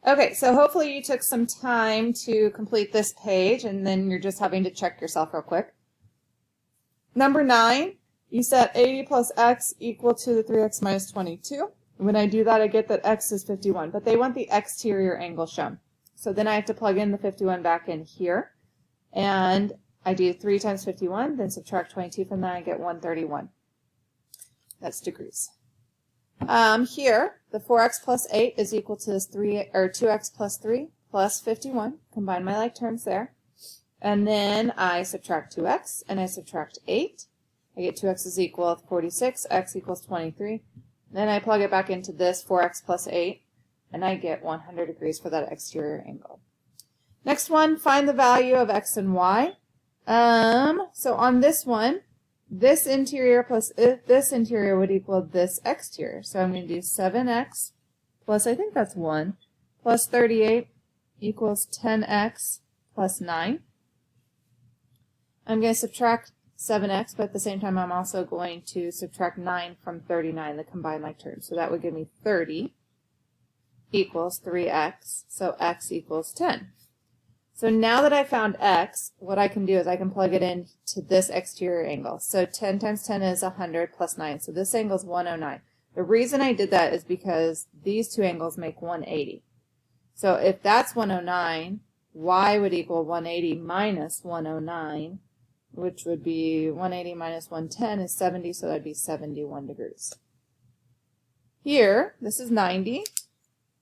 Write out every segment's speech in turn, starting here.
Okay, so hopefully you took some time to complete this page, and then you're just having to check yourself real quick. Number 9, you set 80 plus x equal to the 3x minus 22. When I do that, I get that x is 51, but they want the exterior angle shown. So then I have to plug in the 51 back in here, and I do 3 times 51, then subtract 22 from that, I get 131. That's degrees. Here, the 4x plus 8 is equal to this 2x plus 3 plus 51. Combine my like terms there. And then I subtract 2x, and I subtract 8. I get 2x is equal to 46, x equals 23. Then I plug it back into this 4x plus 8, and I get 100 degrees for that exterior angle. Next one, find the value of x and y. So on this one, this interior plus this interior would equal this exterior. So I'm going to do 7x plus, I think that's 1, plus 38 equals 10x plus 9. I'm going to subtract 7x, but at the same time I'm also going to subtract 9 from 39, the combined like terms. So that would give me 30 equals 3x, so x equals 10. So now that I found x, what I can do is I can plug it in to this exterior angle. So 10 times 10 is 100 plus 9. So this angle is 109. The reason I did that is because these two angles make 180. So if that's 109, y would equal 180 minus 109, which would be 180 minus 110 is 70, so that would be 71 degrees. Here, this is 90.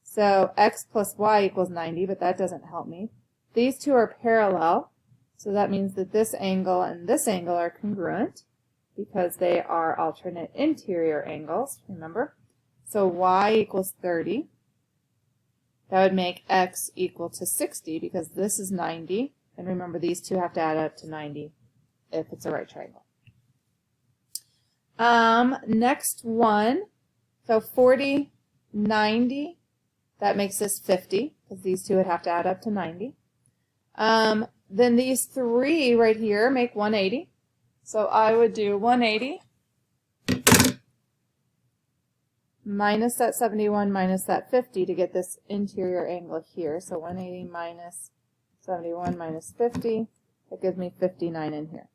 So x plus y equals 90, but that doesn't help me. These two are parallel, so that means that this angle and this angle are congruent because they are alternate interior angles, remember? So y equals 30. That would make x equal to 60 because this is 90, and remember these two have to add up to 90 if it's a right triangle. Next one, so 40, 90, that makes this 50 because these two would have to add up to 90. Then these three right here make 180. So I would do 180 minus that 71 minus that 50 to get this interior angle here. So 180 minus 71 minus 50, that gives me 59 in here.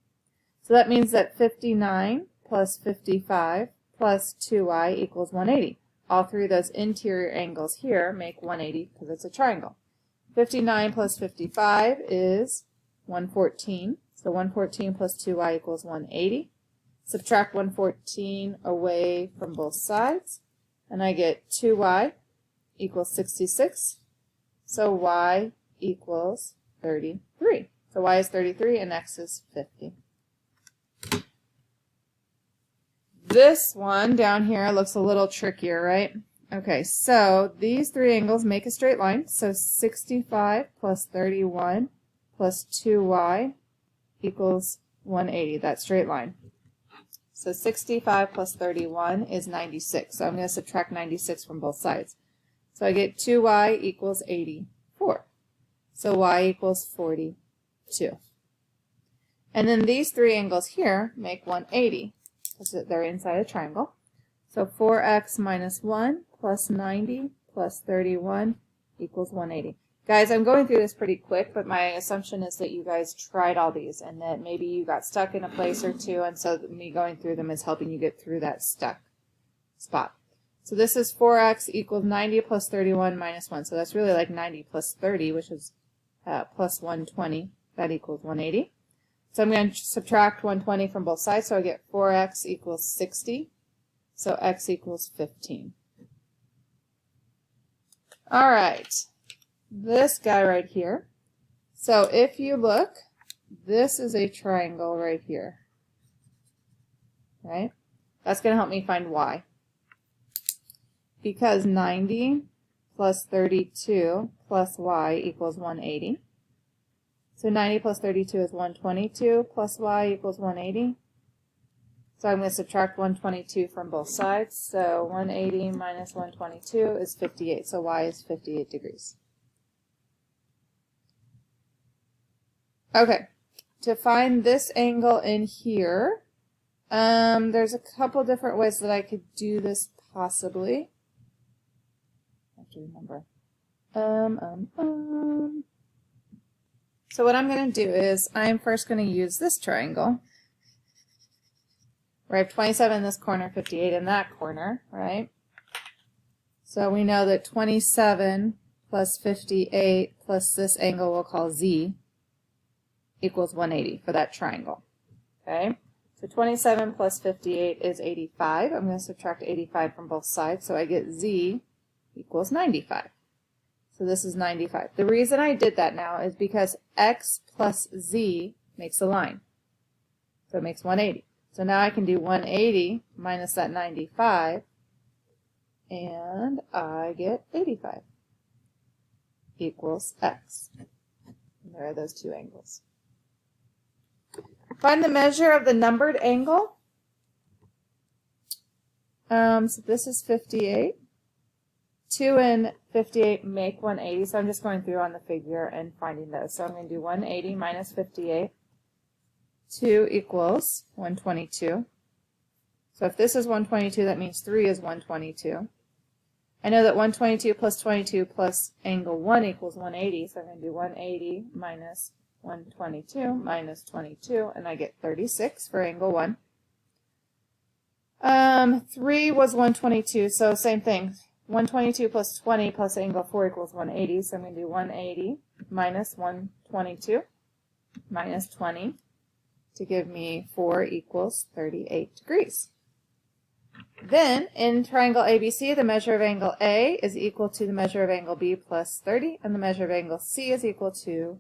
So that means that 59 plus 55 plus 2y equals 180. All three of those interior angles here make 180 because it's a triangle. 59 plus 55 is 114. So 114 plus 2y equals 180. Subtract 114 away from both sides, and I get 2y equals 66. So y equals 33. So y is 33 and x is 50. This one down here looks a little trickier, right? Okay, so these three angles make a straight line. So 65 plus 31 plus 2y equals 180, that straight line. So 65 plus 31 is 96. So I'm going to subtract 96 from both sides. So I get 2y equals 84. So y equals 42. And then these three angles here make 180 because they're inside a triangle. So 4x minus 1 plus 90 plus 31 equals 180. Guys, I'm going through this pretty quick, but my assumption is that you guys tried all these and that maybe you got stuck in a place or two, and so me going through them is helping you get through that stuck spot. So this is 4x equals 90 plus 31 minus 1. So that's really like 90 plus 30, which is plus 120. That equals 180. So I'm going to subtract 120 from both sides, so I get 4x equals 60. So x equals 15. All right, this guy right here. So if you look, this is a triangle right here, right? That's going to help me find y. Because 90 plus 32 plus y equals 180. So 90 plus 32 is 122 plus y equals 180. So I'm going to subtract 122 from both sides. So 180 minus 122 is 58. So y is 58 degrees. Okay, to find this angle in here, there's a couple different ways that I could do this possibly. I have to remember. So what I'm going to do is I'm first going to use this triangle, where I have 27 in this corner, 58 in that corner, right? So we know that 27 plus 58 plus this angle we'll call Z equals 180 for that triangle, okay? So 27 plus 58 is 85. I'm going to subtract 85 from both sides, so I get Z equals 95. So this is 95. The reason I did that now is because X plus Z makes a line. So it makes 180. So now I can do 180 minus that 95, and I get 85 equals X. And there are those two angles. Find the measure of the numbered angle. So this is 58. 2 and 58 make 180, so I'm just going through on the figure and finding those. So I'm going to do 180 minus 58. 2 equals 122. So if this is 122, that means 3 is 122. I know that 122 plus 22 plus angle 1 equals 180, so I'm going to do 180 minus 122 minus 22, and I get 36 for angle 1. 3 was 122, so same thing. 122 plus 20 plus angle 4 equals 180, so I'm going to do 180 minus 122 minus 20 to give me 4 equals 38 degrees. Then, in triangle ABC, the measure of angle A is equal to the measure of angle B plus 30, and the measure of angle C is equal to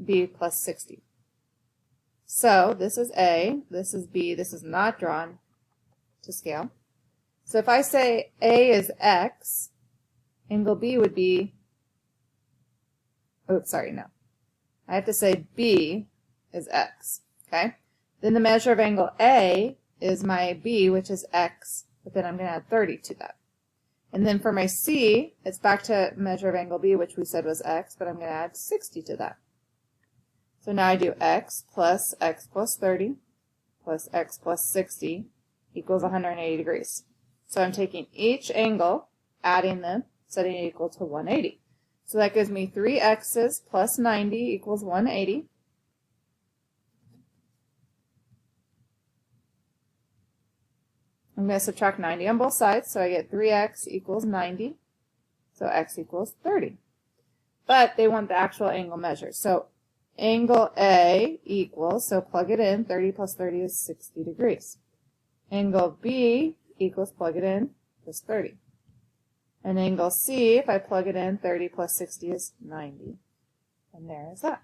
B plus 60. So, this is A, this is B, this is not drawn to scale. So if I say A is X, angle B would be, oh, sorry, no. I have to say B is X, okay? Then the measure of angle A is my B, which is X, but then I'm going to add 30 to that. And then for my C, it's back to measure of angle B, which we said was X, but I'm going to add 60 to that. So now I do X plus 30 plus X plus 60 equals 180 degrees. So I'm taking each angle, adding them, setting it equal to 180. So that gives me 3 x's plus 90 equals 180. I'm going to subtract 90 on both sides, so I get 3x equals 90. So x equals 30. But they want the actual angle measure. So angle A equals, so plug it in, 30 plus 30 is 60 degrees. Angle B equals, plug it in, is 30. And angle C, if I plug it in, 30 plus 60 is 90. And there is that.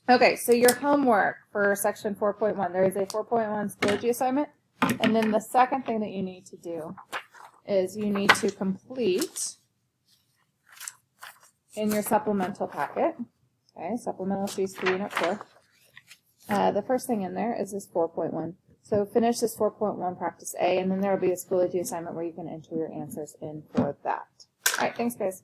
Okay, so your homework for section 4.1, there is a 4.1 Schoology assignment. And then the second thing that you need to do is you need to complete in your supplemental packet. Okay, supplemental sheets 3 and 4. The first thing in there is this 4.1. So finish this 4.1 practice A, and then there will be a Schoology assignment where you can enter your answers in for that. All right, thanks, guys.